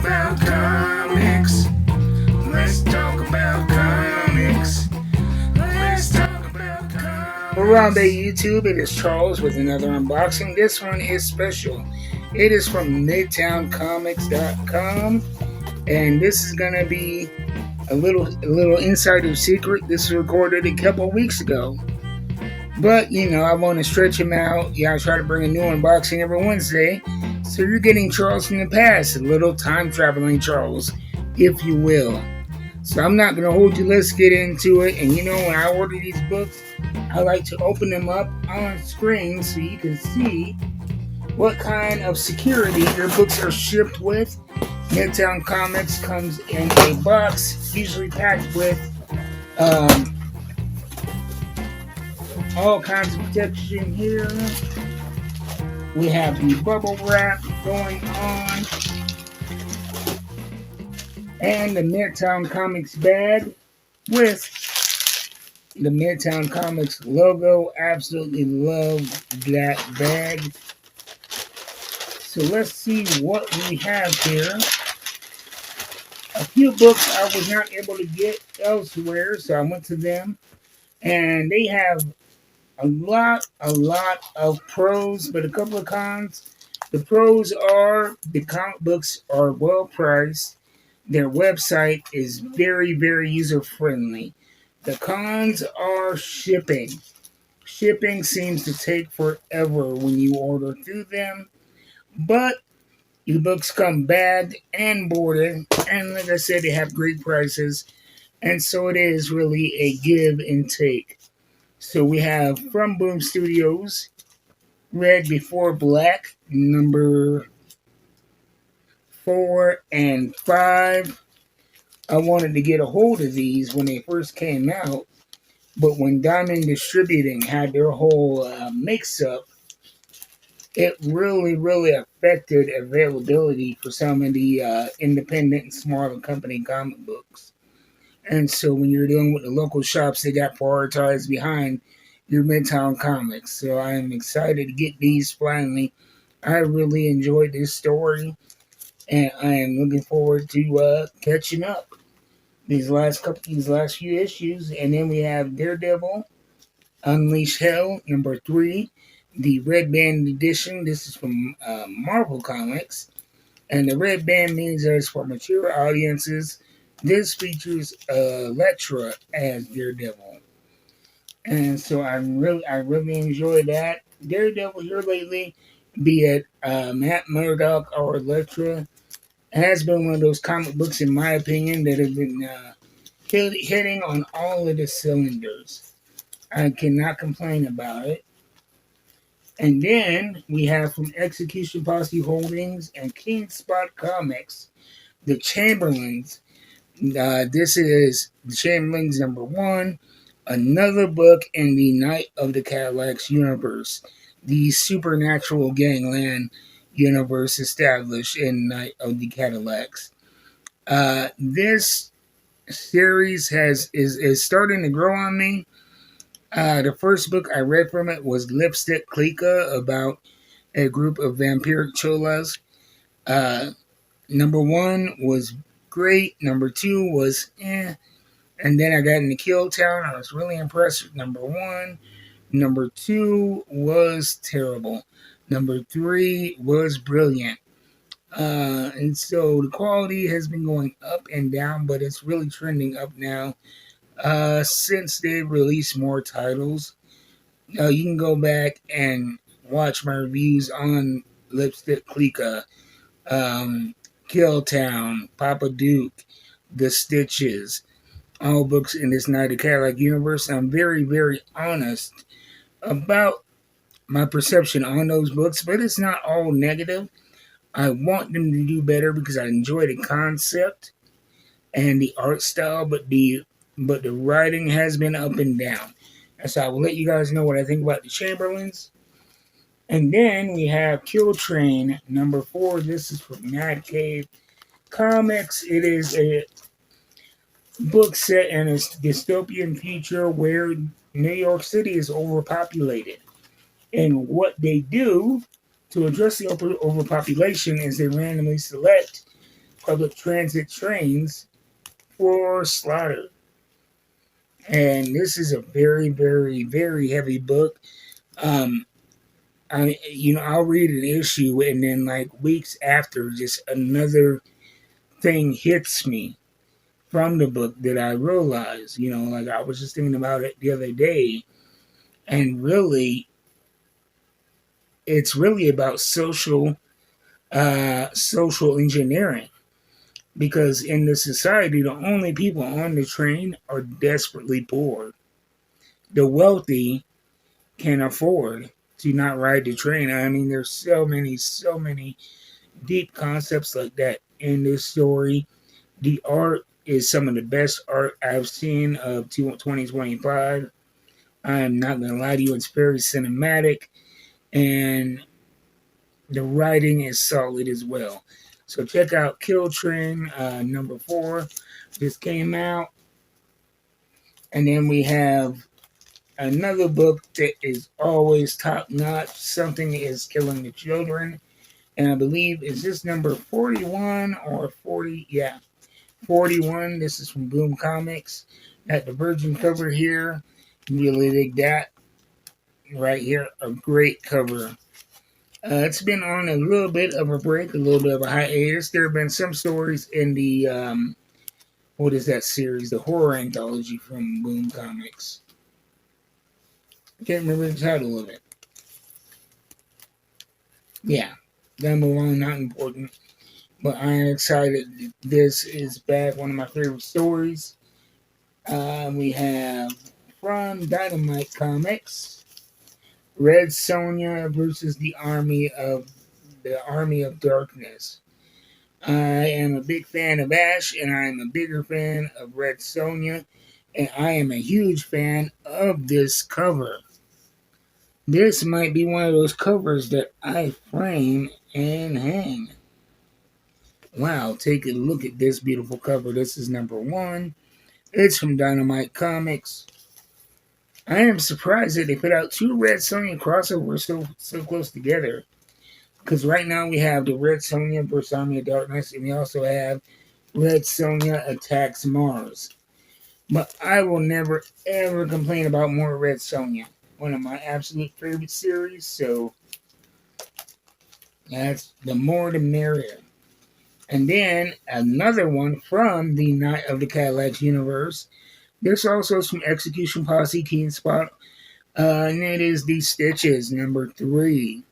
about comics. Let's talk about comics. Let's talk about comics. Around Bay YouTube, it is Charles with another unboxing. This one is special. It is from MidtownComics.com, and this is gonna be a little insider secret. This was recorded a couple weeks ago, but I want to stretch them out. I try to bring a new unboxing every Wednesday, so you're getting Charles from the past, a little time traveling Charles, if you will. So I'm not going to hold you. Let's get into it. And when I order these books, I like to open them up on screen so you can see what kind of security your books are shipped with. Midtown Comics comes in a box, usually packed with all kinds of protection here. We have the bubble wrap going on, and the Midtown Comics bag with the Midtown Comics logo. Absolutely love that bag. So let's see what we have here. A few books I was not able to get elsewhere, so I went to them, and they have a lot of pros, but a couple of cons. The pros are the comic books are well priced. Their website is very, very user friendly. The cons are shipping. Shipping seems to take forever when you order through them, but the books come bagged and boarded, and like I said, they have great prices, and so it is really a give and take. So we have from Boom Studios, Red Before Black, number 4 and 5. I wanted to get a hold of these when they first came out, but when Diamond Distributing had their whole mix-up, it really affected availability for some of the independent and smaller company comic books. And so when you're dealing with the local shops, they got prioritized behind your Midtown Comics. So I am excited to get these finally. I really enjoyed this story, and I am looking forward to catching up these last few issues. And then we have Daredevil, Unleash Hell, number 3, the Red Band edition. This is from Marvel Comics, and the Red Band means that it's for mature audiences. This features Elektra as Daredevil, and so I really enjoy that. Daredevil here lately, be it Matt Murdock or Elektra, has been one of those comic books, in my opinion, that have been hitting on all of the cylinders. I cannot complain about it. And then we have from Execution Posse Holdings and King Spot Comics, The Chamberlains. This is The Chamberlains number 1, another book in the Night of the Cadillacs universe, the supernatural gangland universe established in Night of the Cadillacs. This series is starting to grow on me. The first book I read from it was Lipstick Clica, about a group of vampiric cholas. Number 1 was great. Number 2 was and then I got into Kill Town. I was really impressed with number 1. Number 2 was terrible. Number 3 was brilliant. And so the quality has been going up and down, but it's really trending up now. Since they released more titles, you can go back and watch my reviews on Lipstick Clica, Kill Town, Papa Duke, The Stitches, all books in this Night of Cadillac universe. I'm very, very honest about my perception on those books, but it's not all negative. I want them to do better because I enjoy the concept and the art style, but the writing has been up and down. And so I will let you guys know what I think about the Chamberlains. And then we have Kill Train, number 4. This is from Mad Cave Comics. It is a book set in a dystopian future where New York City is overpopulated. And what they do to address the overpopulation is they randomly select public transit trains for slaughter. And this is a very, very, very heavy book. Um, I'll read an issue and then like weeks after, just another thing hits me from the book that I realized. Like I was just thinking about it the other day, and really, it's really about social engineering. Because in the society, the only people on the train are desperately poor. The wealthy can afford to not ride the train. I mean, there's so many deep concepts like that in this story. The art is some of the best art I've seen of 2025. I'm not going to lie to you, it's very cinematic, and the writing is solid as well. So check out Kill Train number 4. This came out. And then we have another book that is always top notch. Something is Killing the Children. And I believe, is this number 41 or 40? Yeah, 41. This is from Boom Comics. Got the Virgin cover here. Really dig that. Right here, a great cover. It's been on a little bit of a break, a little bit of a hiatus. There have been some stories in the, what is that series? The horror anthology from Boom Comics. I can't remember the title of it. Yeah, that move on, not important. But I am excited. This is back, one of my favorite stories. We have from Dynamite Comics, Red Sonja versus the Army of Darkness. I am a big fan of Ash, and I am a bigger fan of Red Sonja, and I am a huge fan of this cover. This might be one of those covers that I frame and hang. Wow, take a look at this beautiful cover. This is number 1. It's from Dynamite Comics. I am surprised that they put out 2 Red Sonja crossovers so close together. Because right now we have the Red Sonja vs. Army of Darkness, and we also have Red Sonja Attacks Mars. But I will never ever complain about more Red Sonja. One of my absolute favorite series, so that's the more the merrier. And then another one from the Night of the Cadillacs universe. There's also some Execution Posse Keen Spot, and it is the Stitches number 3.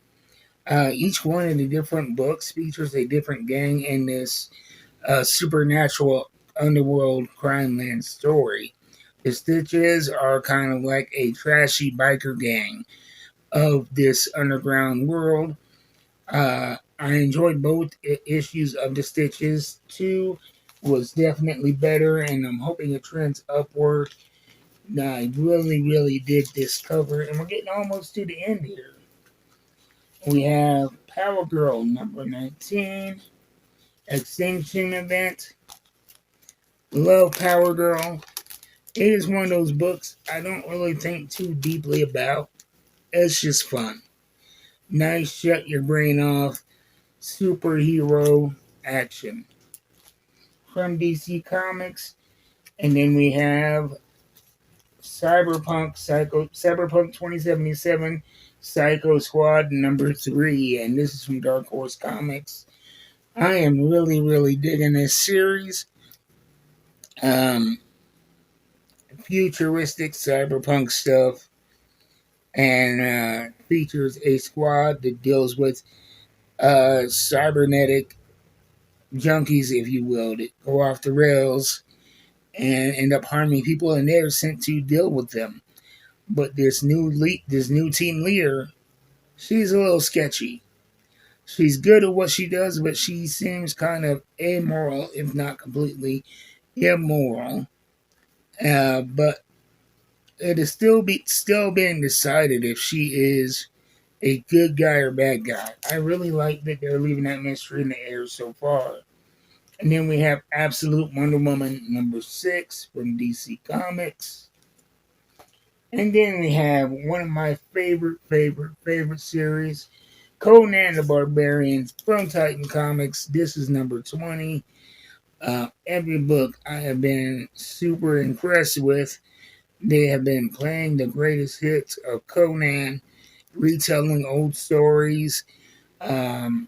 Each one of the different books features a different gang in this supernatural underworld crime land story. The Stitches are kind of like a trashy biker gang of this underground world. I enjoyed both issues of the Stitches. 2 was definitely better, and I'm hoping it trends upward. I really, really did this cover, and we're getting almost to the end here. We have Power Girl number 19, Extinction Event. Love Power Girl. It is one of those books I don't really think too deeply about. It's just fun. Nice, shut your brain off superhero action from DC Comics. And then we have Cyberpunk 2077 Psycho Squad number 3, and this is from Dark Horse Comics. I am really, really digging this series. Futuristic cyberpunk stuff, and features a squad that deals with cybernetic junkies, if you will, that go off the rails and end up harming people, and they're sent to deal with them. But this new team leader, she's a little sketchy. She's good at what she does, but she seems kind of amoral, if not completely immoral. But it is still being decided if she is a good guy or bad guy. I really like that they're leaving that mystery in the air so far. And then we have Absolute Wonder Woman number 6 from DC Comics. And then we have one of my favorite series Conan the Barbarian from Titan Comics. This is number 20. Every book I have been super impressed with. They have been playing the greatest hits of Conan, retelling old stories, um,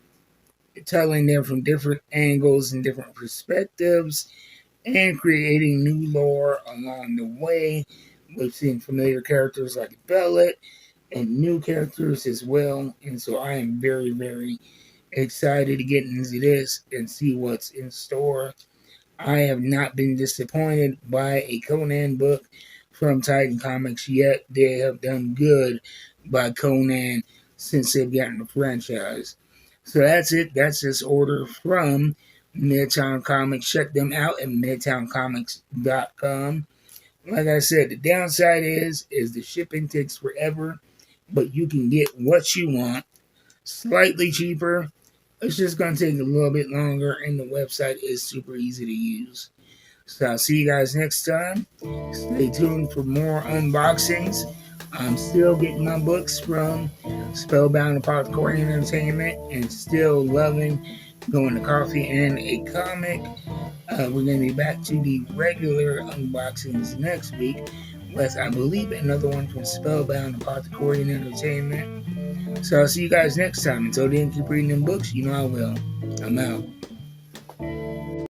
telling them from different angles and different perspectives, and creating new lore along the way. We've seen familiar characters like Bellet and new characters as well. And so I am very, very excited to get into this and see what's in store. I have not been disappointed by a Conan book from Titan Comics yet. They have done good by Conan since they've gotten the franchise. So that's it. That's this order from Midtown Comics. Check them out at midtowncomics.com. Like I said, the downside is the shipping takes forever, but you can get what you want slightly cheaper. It's just going to take a little bit longer, and the website is super easy to use. So I'll see you guys next time. Stay tuned for more unboxings. I'm still getting my books from Spellbound Apothecary Entertainment and still loving going to coffee and a comic. We're going to be back to the regular unboxings next week with, I believe, another one from Spellbound Apothecary Entertainment. So I'll see you guys next time. Until then, keep reading them books. You know I will. I'm out.